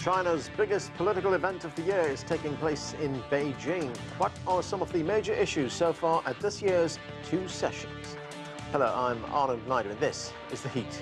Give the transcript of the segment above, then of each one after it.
China's biggest political event of the year is taking place in Beijing. What are some of the major issues so far at this year's two sessions? Hello, I'm Arnold Naidu, and this is The Heat.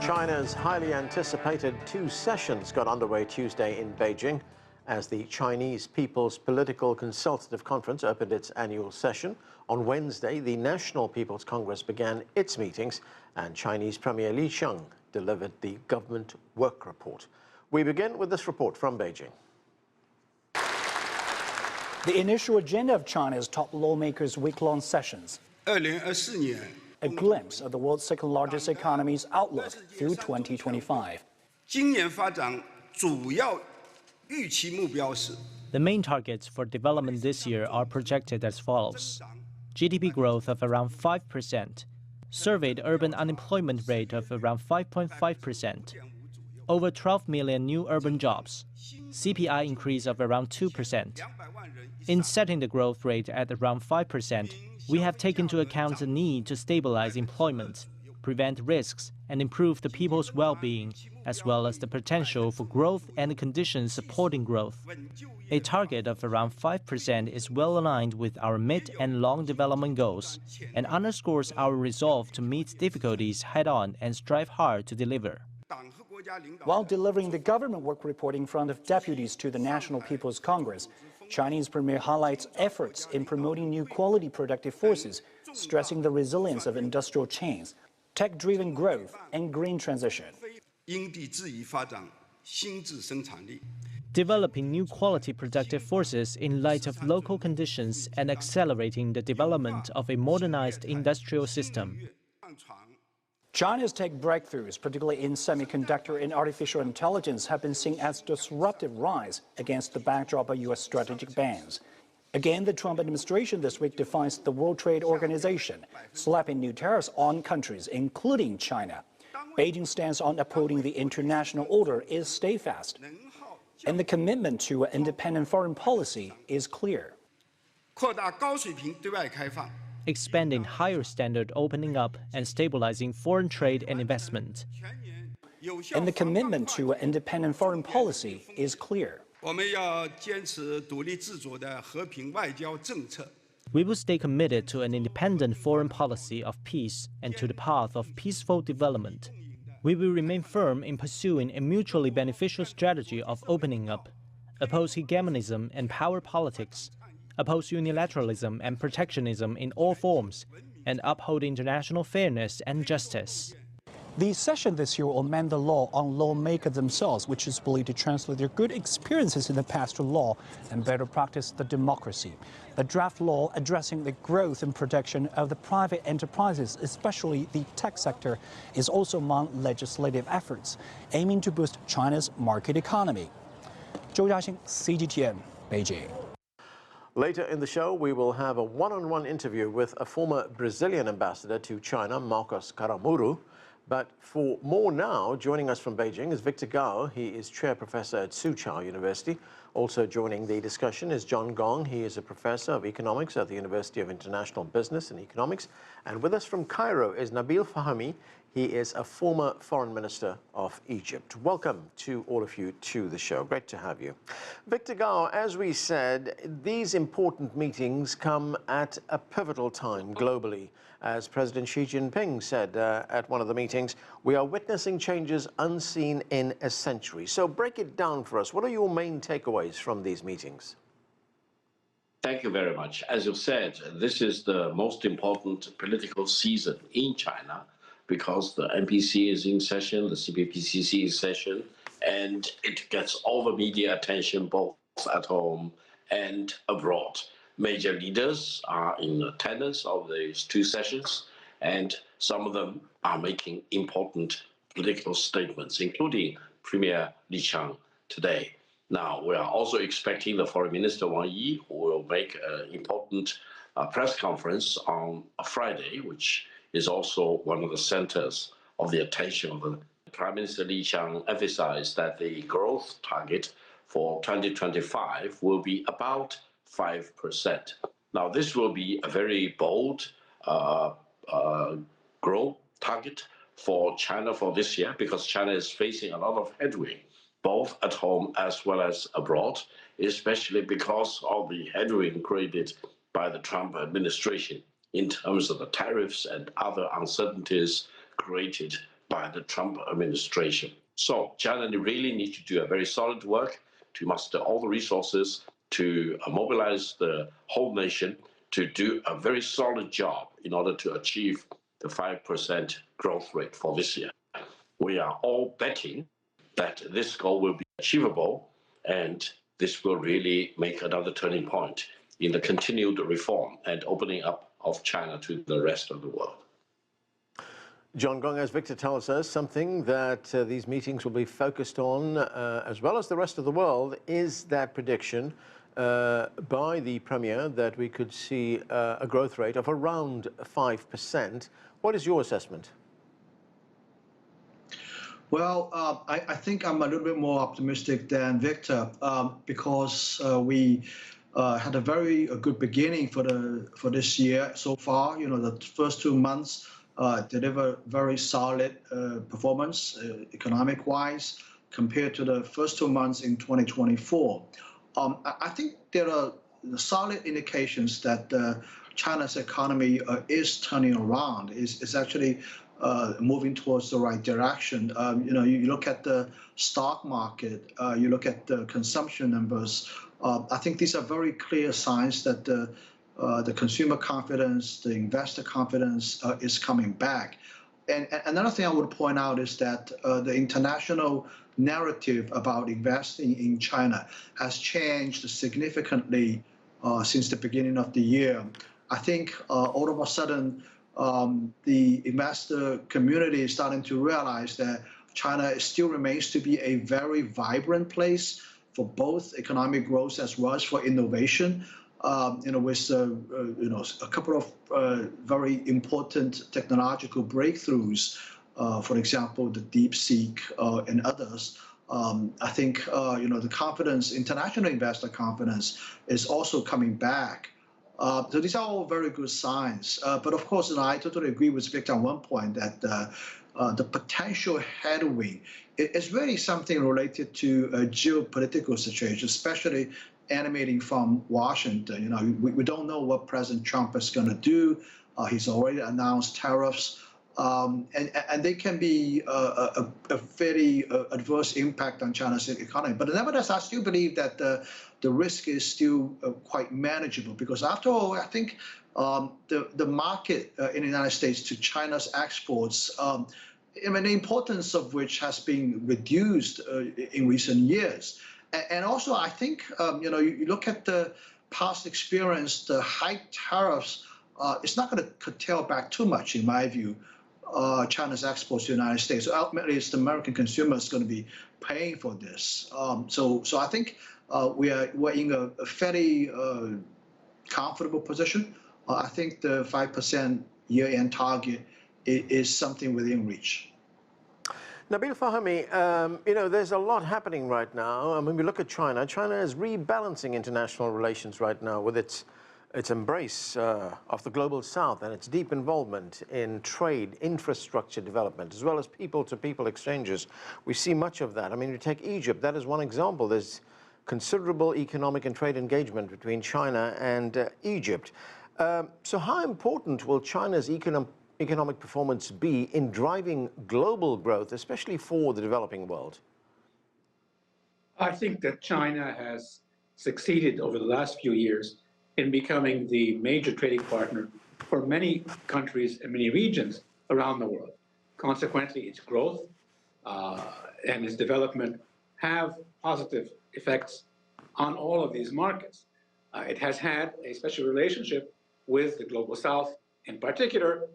China's highly anticipated two sessions got underway Tuesday in Beijing as the Chinese People's Political Consultative Conference opened its annual session. On Wednesday, the National People's Congress began its meetings and Chinese Premier Li Qiang delivered the government work report. We begin with this report from Beijing. The initial agenda of China's top lawmakers' week-long sessions. 2024年 A glimpse of the world's second-largest economy's outlook through 2025. 今年发展主要预期目标是 The main targets for development this year are projected as follows. GDP growth of around 5%, surveyed urban unemployment rate of around 5.5%, over 12 million new urban jobs, CPI increase of around 2%. In setting the growth rate at around 5%, we have taken into account the need to stabilize employment, prevent risks, and improve the people's well-being, as well as the potential for growth and the conditions supporting growth. A target of around 5% is well aligned with our mid- and long development goals and underscores our resolve to meet difficulties head-on and strive hard to deliver. While delivering the government work report in front of deputies to the National People's Congress, Chinese Premier highlights efforts in promoting new quality productive forces, stressing the resilience of industrial chains, tech-driven growth, and green transition. 因地制宜发展新质生产力 Developing new quality productive forces in light of local conditions and accelerating the development of a modernized industrial system. China's tech breakthroughs, particularly in semiconductor and artificial intelligence, have been seen as disruptive rise against the backdrop of U.S. strategic bans. Again, the Trump administration this week defines the World Trade Organization, slapping new tariffs on countries, including China. Beijing's stance on upholding the international order is steadfast, and the commitment to an independent foreign policy is clear. 扩大高水平对外开放 Expanding higher standard opening up and stabilizing foreign trade and investment. And the commitment to an independent foreign policy is clear. 我们要坚持独立自主的和平外交政策 We will stay committed to an independent foreign policy of peace and to the path of peaceful development. We will remain firm in pursuing a mutually beneficial strategy of opening up, oppose hegemonism and power politics, oppose unilateralism and protectionism in all forms, and uphold international fairness and justice. The session this year will amend the law on lawmakers themselves, which is believed to translate their good experiences in the past to law and better practice the democracy. The draft law addressing the growth and protection of the private enterprises, especially the tech sector, is also among legislative efforts, aiming to boost China's market economy. Zhou Jiaxing, CGTN, Beijing. Later in the show, we will have a one-on-one interview with a former Brazilian ambassador to China, Caramuru. But for more now, joining us from Beijing is Victor Gao. He is chair professor at Soochow University. Also joining the discussion is Gong. He is a professor of economics at the University of International Business and Economics. And with us from Cairo is Nabil Fahmy. He is a former foreign minister of Egypt. Welcome to all of you to the show. Great to have you. Victor Gao, as we said, these important meetings come at a pivotal time globally. As President Xi Jinping said at one of the meetings, we are witnessing changes unseen in a century. So break it down for us. What are your main takeaways from these meetings? Thank you very much. As you said, this is the most important political season in China because the NPC is in session, the CPPCC is in session, and it gets all the media attention both at home and abroad. Major leaders are in attendance of these two sessions, and some of them are making important political statements, including Premier Li Qiang today. Now, we are also expecting the Foreign Minister Wang Yi, who will make an important press conference on a Friday, which is also one of the centers of the attention of the Prime Minister Li Qiang emphasized that the growth target for 2025 will be about 5%. Now, this will be a very bold growth target for China for this year, because China is facing a lot of headwind, both at home as well as abroad, especially because of the headwind created by the Trump administration in terms of the tariffs and other uncertainties created by the Trump administration. So China really needs to do a very solid work to muster all the resources, to mobilize the whole nation to do a very solid job in order to achieve the 5% growth rate for this year. We are all betting that this goal will be achievable, and this will really make another turning point in the continued reform and opening up of China to the rest of the world. John Gong, as Victor tells us, something that these meetings will be focused on, as well as the rest of the world, is that prediction by the Premier that we could see a growth rate of around 5%. What is your assessment? Well, I think I'm a little bit more optimistic than Victor because we had a very good beginning for this year so far. You know, the first 2 months deliver very solid performance economic-wise compared to the first 2 months in 2024. I think there are solid indications that China's economy is turning around, is actually moving towards the right direction. You know, you look at the stock market, you look at the consumption numbers. I think these are very clear signs that the consumer confidence, the investor confidence is coming back. And another thing I would point out is that the international narrative about investing in China has changed significantly since the beginning of the year. I think all of a sudden the investor community is starting to realize that China still remains to be a very vibrant place for both economic growth as well as for innovation. You know, with you know, a couple of very important technological breakthroughs, for example, the DeepSeek and others. I think you know, the confidence, international investor confidence, is also coming back. So these are all very good signs. But of course, and I totally agree with Victor on one point that the potential headwind is really something related to a geopolitical situation, especially emanating from Washington. You know, we don't know what President Trump is going to do. He's already announced tariffs, and they can be a very adverse impact on China's economy. But nevertheless, I still believe that the risk is still quite manageable, because after all, I think the market in the United States to China's exports, I mean, the importance of which has been reduced in recent years. And also, I think, you know, you look at the past experience, the high tariffs, it's not going to curtail back too much, in my view, China's exports to the United States. So ultimately, it's the American consumers going to be paying for this. So I think we're in a fairly comfortable position. I think the 5% year-end target is something within reach. Nabil, Fahmy, you know, there's a lot happening right now. When we look at China, China is rebalancing international relations right now with its embrace of the global south and its deep involvement in trade, infrastructure development, as well as people-to-people exchanges. We see much of that. I mean, you take Egypt, that is one example. There's considerable economic and trade engagement between China and Egypt. So how important will China's economic performance be in driving global growth, especially for the developing world? I think that China has succeeded over the last few years in becoming the major trading partner for many countries and many regions around the world. Consequently, its growth and its development have positive effects on all of these markets. It has had a special relationship with the global south in particular,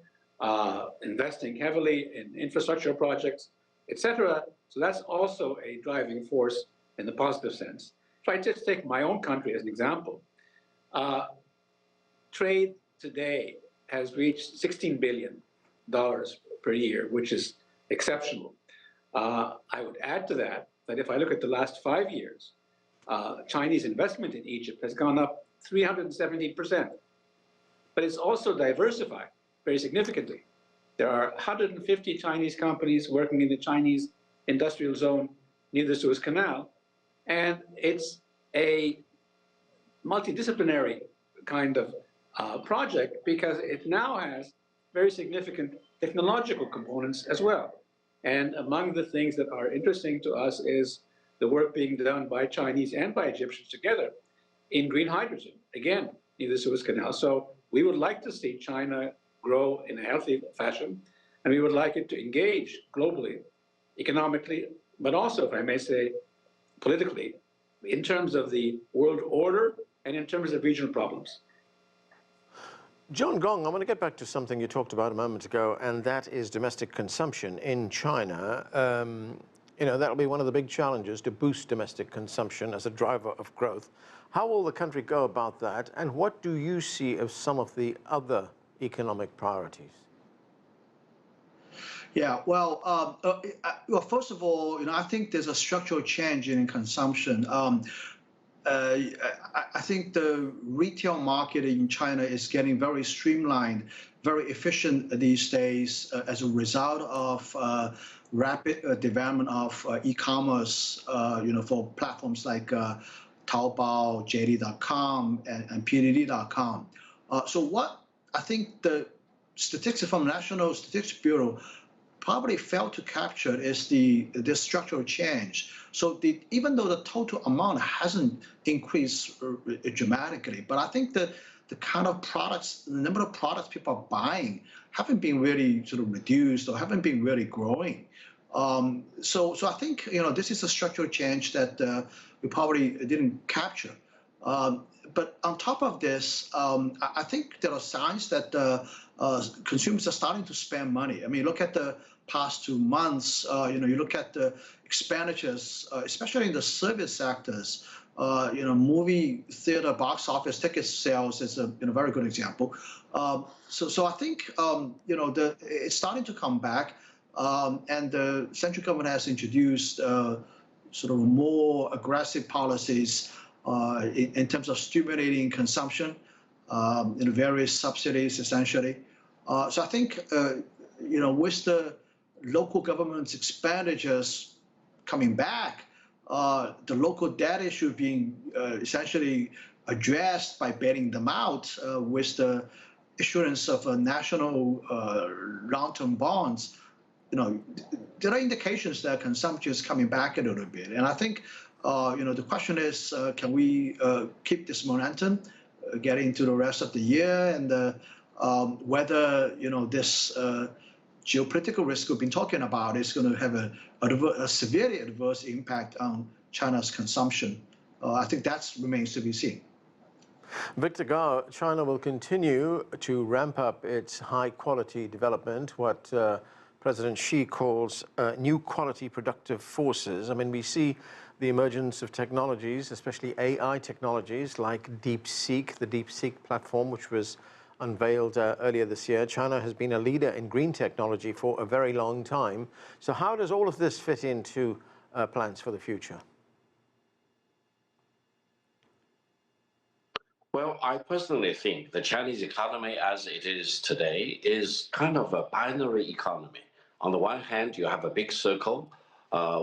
investing heavily in infrastructure projects, etc. So that's also a driving force in the positive sense. If I just take my own country as an example, trade today has reached $16 billion per year, which is exceptional. I would add to that if I look at the last 5 years, Chinese investment in Egypt has gone up 370%. But it's also diversified very significantly. There are 150 Chinese companies working in the Chinese industrial zone near the Suez Canal, and it's a multidisciplinary kind of project because it now has very significant technological components as well. And among the things that are interesting to us is the work being done by Chinese and by Egyptians together in green hydrogen, again, in the Suez Canal. So we would like to see China grow in a healthy fashion, and we would like it to engage globally, economically, but also, if I may say, politically, in terms of the world order and in terms of regional problems. John Gong, I want to get back to something you talked about a moment ago, and that is domestic consumption in China. You know, that'll be one of the big challenges, to boost domestic consumption as a driver of growth. How will the country go about that, and what do you see as some of the other economic priorities? Yeah, well, first of all, you know, I think there's a structural change in consumption. I think the retail market in China is getting very streamlined, very efficient these days as a result of rapid development of e-commerce, you know, for platforms like Taobao, JD.com, and PDD.com. So what I think the statistics from National Statistics Bureau probably failed to capture is this structural change. So even though the total amount hasn't increased dramatically, but I think the kind of products, the number of products people are buying haven't been really sort of reduced or haven't been really growing. So I think, you know, this is a structural change that we probably didn't capture. But on top of this, I think there are signs that consumers are starting to spend money. I mean, look at the past 2 months. You know, you look at the expenditures, especially in the service sectors. You know, movie theater box office ticket sales is a very good example. So I think you know, it's starting to come back, and the central government has introduced sort of more aggressive policies in terms of stimulating consumption, in various subsidies, essentially. So I think, you know, with the local government's expenditures coming back, the local debt issue being essentially addressed by bailing them out with the issuance of national long-term bonds, you know, there are indications that consumption is coming back a little bit. And I think, you know, the question is, can we keep this momentum getting into the rest of the year, and whether, you know, this geopolitical risk we've been talking about is going to have a severely adverse impact on China's consumption. I think that remains to be seen. Victor Gao, China will continue to ramp up its high-quality development, what President Xi calls new quality productive forces. I mean, we see the emergence of technologies, especially AI technologies like DeepSeek, the DeepSeek platform, which was unveiled earlier this year. China has been a leader in green technology for a very long time. So how does all of this fit into plans for the future? Well, I personally think the Chinese economy as it is today is kind of a binary economy. On the one hand, you have a big circle,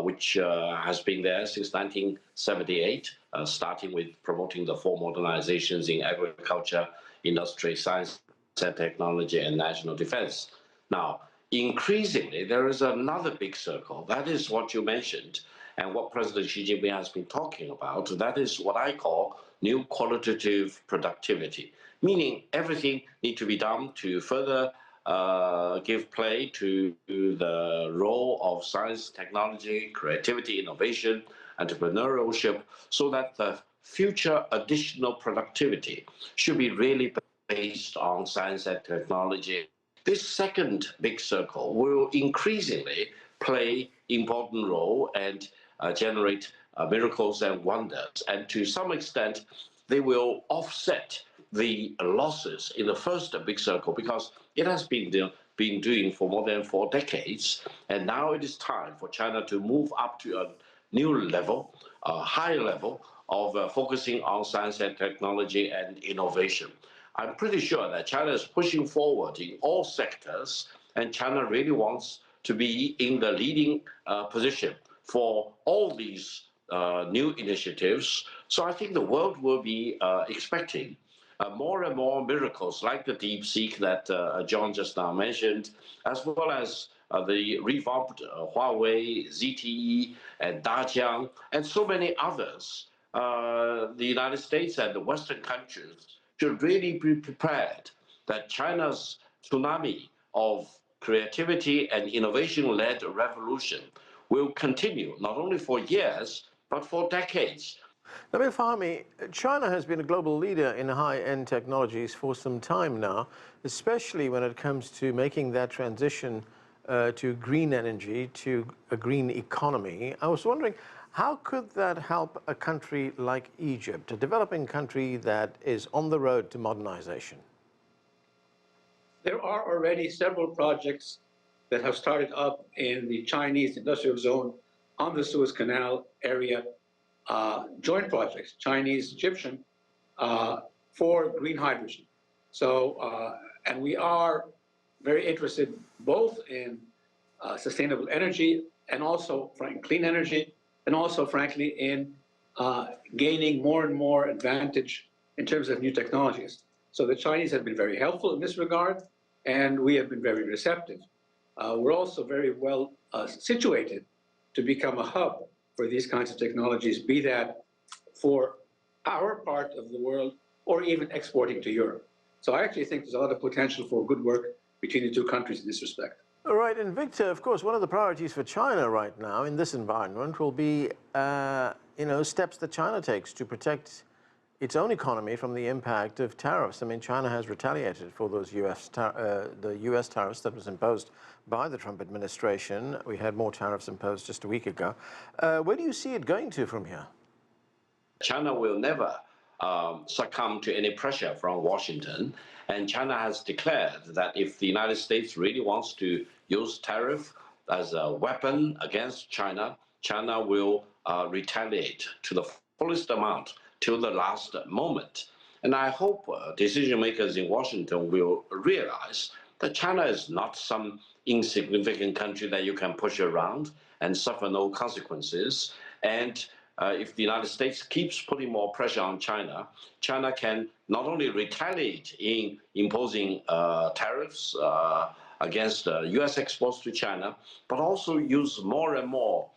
which has been there since 1978, starting with promoting the four modernizations in agriculture, industry, science and technology, and national defense. Now, increasingly, there is another big circle. That is what you mentioned, and what President Xi Jinping has been talking about. That is what I call new qualitative productivity, meaning everything needs to be done to further give play to the role of science, technology, creativity, innovation, entrepreneurship, so that the future additional productivity should be really based on science and technology. This second big circle will increasingly play important role and generate miracles and wonders. And to some extent, they will offset the losses in the first big circle, because it has been doing for more than 4 decades, and now it is time for China to move up to a new level, a higher level of focusing on science and technology and innovation. I'm pretty sure that China is pushing forward in all sectors, and China really wants to be in the leading position for all these new initiatives. So I think the world will be expecting more and more miracles like the DeepSeek that John just now mentioned, as well as the revamped Huawei, ZTE, and Dajiang, and so many others. The United States and the Western countries should really be prepared that China's tsunami of creativity and innovation-led revolution will continue not only for years, but for decades. Nabil Fahmy, China has been a global leader in high-end technologies for some time now, especially when it comes to making that transition to green energy, to a green economy. I was wondering, how could that help a country like Egypt, a developing country that is on the road to modernization? There are already several projects that have started up in the Chinese industrial zone on the Suez Canal area, joint projects, Chinese-Egyptian, for green hydrogen. So, and we are very interested both in sustainable energy and also clean energy, and also, frankly, in gaining more and more advantage in terms of new technologies. So the Chinese have been very helpful in this regard, and we have been very receptive. We're also very well situated to become a hub for these kinds of technologies, be that for our part of the world or even exporting to Europe. So I actually think there's a lot of potential for good work between the two countries in this respect. All right, and Victor, of course, one of the priorities for China right now in this environment will be, steps that China takes to protect its own economy from the impact of tariffs. I mean, China has retaliated for those the U.S. tariffs that was imposed by the Trump administration. We had more tariffs imposed just a week ago. Where do you see it going to from here? China will never succumb to any pressure from Washington. And China has declared that if the United States really wants to use tariff as a weapon against China, China will retaliate to the fullest amount till the last moment. And I hope decision makers in Washington will realize that China is not some insignificant country that you can push around and suffer no consequences. And if the United States keeps putting more pressure on China, China can not only retaliate in imposing tariffs against U.S. exports to China, but also use more and more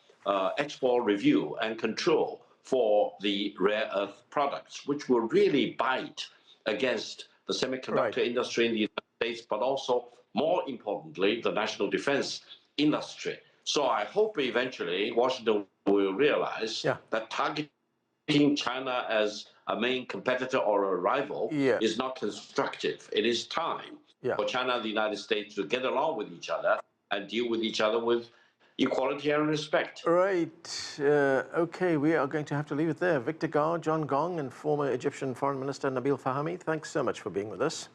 export review and control for the rare earth products, which will really bite against the semiconductor industry in the United States, but also, more importantly, the national defense industry. So I hope eventually Washington will realize that targeting China as a main competitor or a rival is not constructive. It is time for China and the United States to get along with each other and deal with each other with equality and respect. Right. Okay, we are going to have to leave it there. Victor Gao, John Gong, and former Egyptian Foreign Minister Nabil Fahmy, thanks so much for being with us.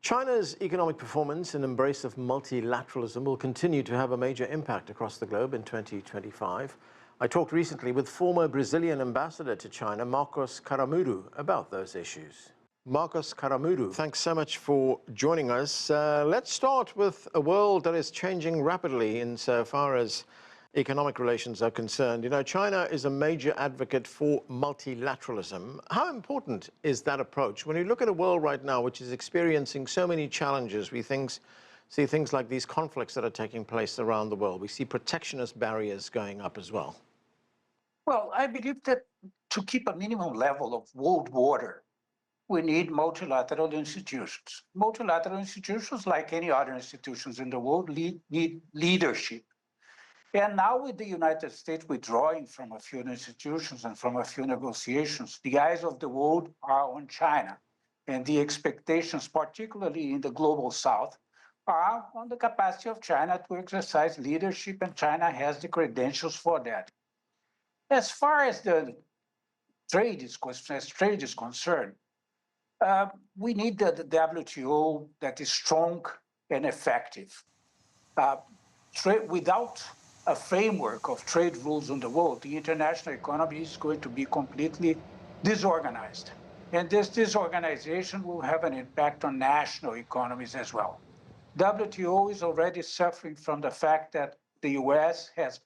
China's economic performance and embrace of multilateralism will continue to have a major impact across the globe in 2025. I talked recently with former Brazilian ambassador to China, Marcos Caramuru, about those issues. Marcos Caramuru, thanks so much for joining us. Let's start with a world that is changing rapidly insofar as economic relations are concerned. You know, China is a major advocate for multilateralism. How important is that approach? When you look at a world right now which is experiencing so many challenges, we see things like these conflicts that are taking place around the world. We see protectionist barriers going up as well. Well, I believe that to keep a minimum level of world order, we need multilateral institutions. Multilateral institutions, like any other institutions in the world, need leadership. And now with the United States withdrawing from a few institutions and from a few negotiations, the eyes of the world are on China. And the expectations, particularly in the global south, are on the capacity of China to exercise leadership, and China has the credentials for that. As far as the trade is concerned, We need the WTO that is strong and effective. Without a framework of trade rules in the world, the international economy is going to be completely disorganized. And this disorganization will have an impact on national economies as well. WTO is already suffering from the fact that the US has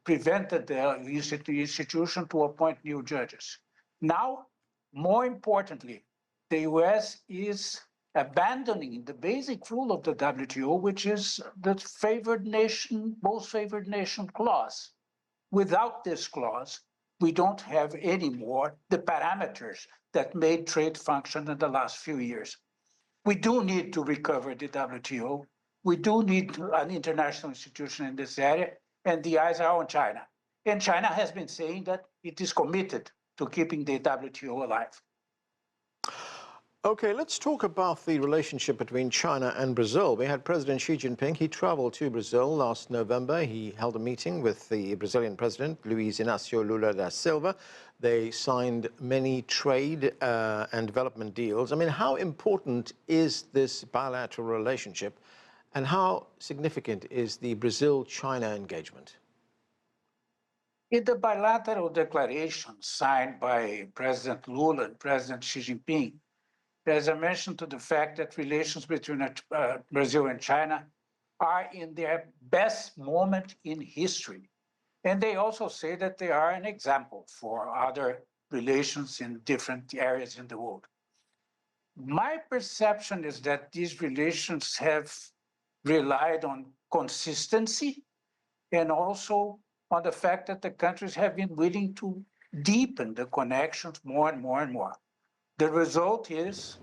prevented the institution to appoint new judges. Now, more importantly, the US is abandoning the basic rule of the WTO, which is the favored nation, most favored nation clause. Without this clause, we don't have anymore the parameters that made trade function in the last few years. We do need to recover the WTO. We do need an international institution in this area, and the eyes are on China. And China has been saying that it is committed to keeping the WTO alive. Okay, let's talk about the relationship between China and Brazil. We had President Xi Jinping. He traveled to Brazil last November. He held a meeting with the Brazilian president, Luiz Inácio Lula da Silva. They signed many trade and development deals. I mean, how important is this bilateral relationship, and how significant is the Brazil-China engagement? In the bilateral declaration signed by President Lula and President Xi Jinping, there's a mention to the fact that relations between Brazil and China are in their best moment in history. And they also say that they are an example for other relations in different areas in the world. My perception is that these relations have relied on consistency and also on the fact that the countries have been willing to deepen the connections more and more and more. The result is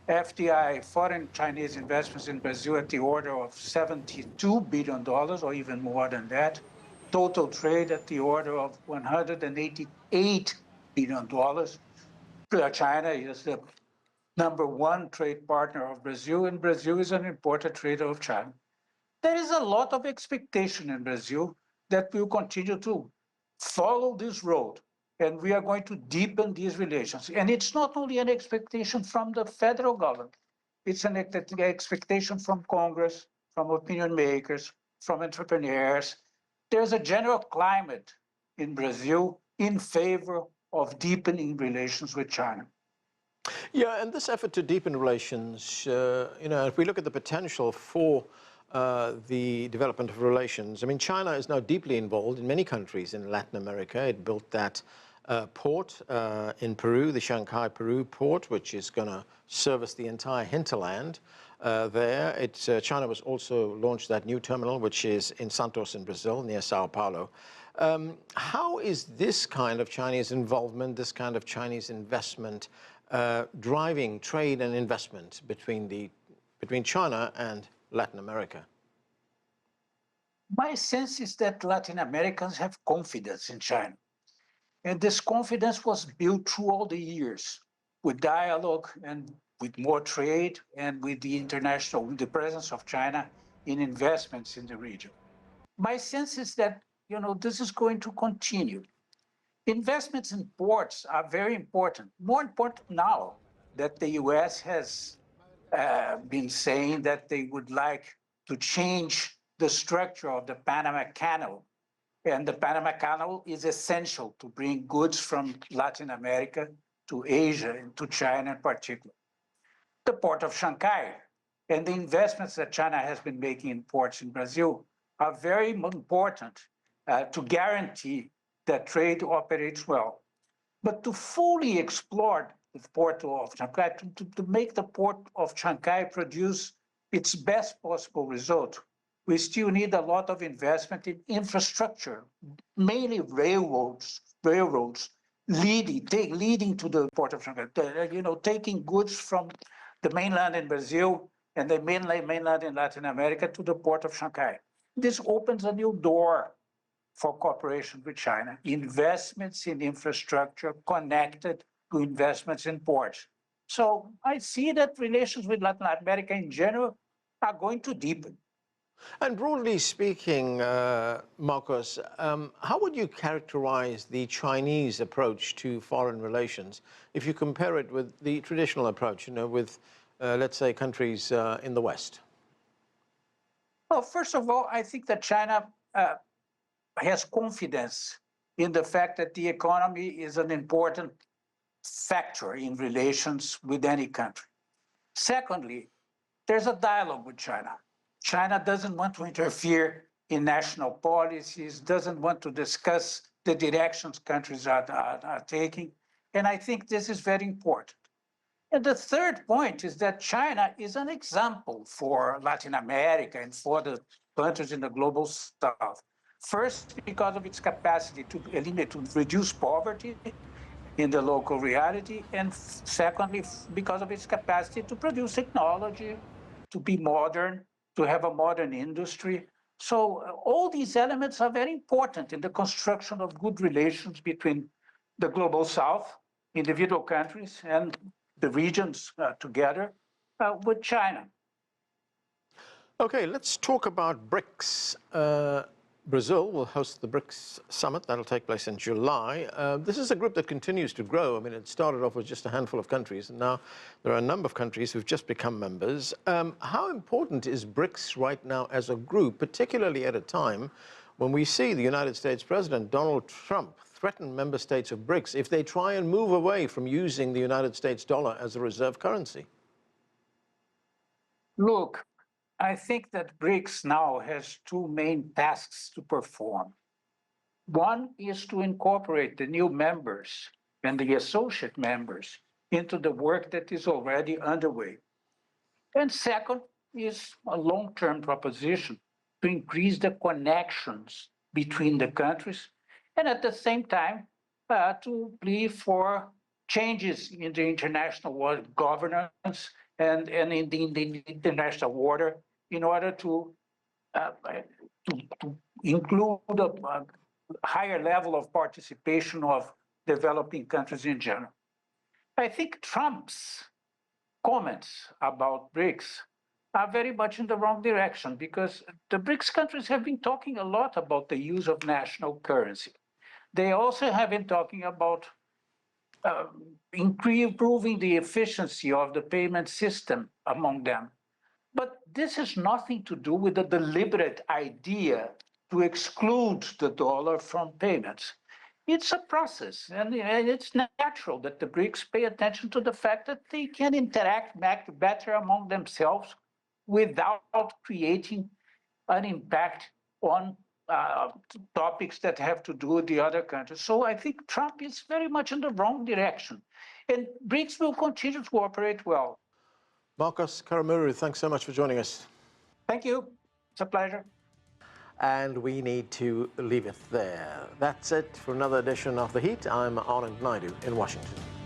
FDI, foreign Chinese investments in Brazil, at the order of $72 billion, or even more than that. Total trade at the order of $188 billion. China is the #1 trade partner of Brazil, and Brazil is an important trader of China. There is a lot of expectation in Brazil that we will continue to follow this road, and we are going to deepen these relations. And it's not only an expectation from the federal government, it's an expectation from Congress, from opinion makers, from entrepreneurs. There's a general climate in Brazil in favor of deepening relations with China. Yeah, and this effort to deepen relations, if we look at the potential for the development of relations, I mean, China is now deeply involved in many countries in Latin America. It built that port in Peru, the Shanghai, Peru port, which is going to service the entire hinterland there. China was also launched that new terminal, which is in Santos in Brazil, near Sao Paulo. How is this kind of Chinese involvement, this kind of Chinese investment, driving trade and investment between China and Latin America? My sense is that Latin Americans have confidence in China. And this confidence was built through all the years with dialogue and with more trade and with the presence of China in investments in the region. My sense is that, this is going to continue. Investments in ports are very important. More important now that the US has been saying that they would like to change the structure of the Panama Canal. And the Panama Canal is essential to bring goods from Latin America to Asia and to China in particular. The port of Shanghai and the investments that China has been making in ports in Brazil are very important to guarantee that trade operates well. But to fully explore the port of Shanghai, to make the port of Shanghai produce its best possible result, we still need a lot of investment in infrastructure, mainly railroads leading to the port of Shanghai, taking goods from the mainland in Brazil and the mainland in Latin America to the port of Shanghai. This opens a new door for cooperation with China, investments in infrastructure connected to investments in ports. So I see that relations with Latin America in general are going to deepen. And broadly speaking, Marcos, how would you characterize the Chinese approach to foreign relations if you compare it with the traditional approach, with, let's say, countries in the West? Well, first of all, I think that China has confidence in the fact that the economy is an important factor in relations with any country. Secondly, there's a dialogue with China. China doesn't want to interfere in national policies, doesn't want to discuss the directions countries are taking. And I think this is very important. And the third point is that China is an example for Latin America and for the countries in the global south. First, because of its capacity to reduce poverty in the local reality, and secondly, because of its capacity to produce technology, to be modern, to have a modern industry. So all these elements are very important in the construction of good relations between the global south, individual countries, and the regions together with China. Okay, let's talk about BRICS. Brazil will host the BRICS summit. That'll take place in July. This is a group that continues to grow. I mean, it started off with just a handful of countries, and now there are a number of countries who've just become members. How important is BRICS right now as a group, particularly at a time when we see the United States President Donald Trump threaten member states of BRICS if they try and move away from using the United States dollar as a reserve currency? Look, I think that BRICS now has two main tasks to perform. One is to incorporate the new members and the associate members into the work that is already underway. And second is a long-term proposition to increase the connections between the countries and at the same time to plead for changes in the international governance and in the international order in order to include a higher level of participation of developing countries in general. I think Trump's comments about BRICS are very much in the wrong direction because the BRICS countries have been talking a lot about the use of national currency. They also have been talking about improving the efficiency of the payment system among them. But this has nothing to do with the deliberate idea to exclude the dollar from payments. It's a process, and it's natural that the BRICS pay attention to the fact that they can interact better among themselves without creating an impact on topics that have to do with the other countries. So I think Trump is very much in the wrong direction, and BRICS will continue to operate well. Marcos Caramuru, thanks so much for joining us. Thank you. It's a pleasure. And we need to leave it there. That's it for another edition of The Heat. I'm Anand Naidu in Washington.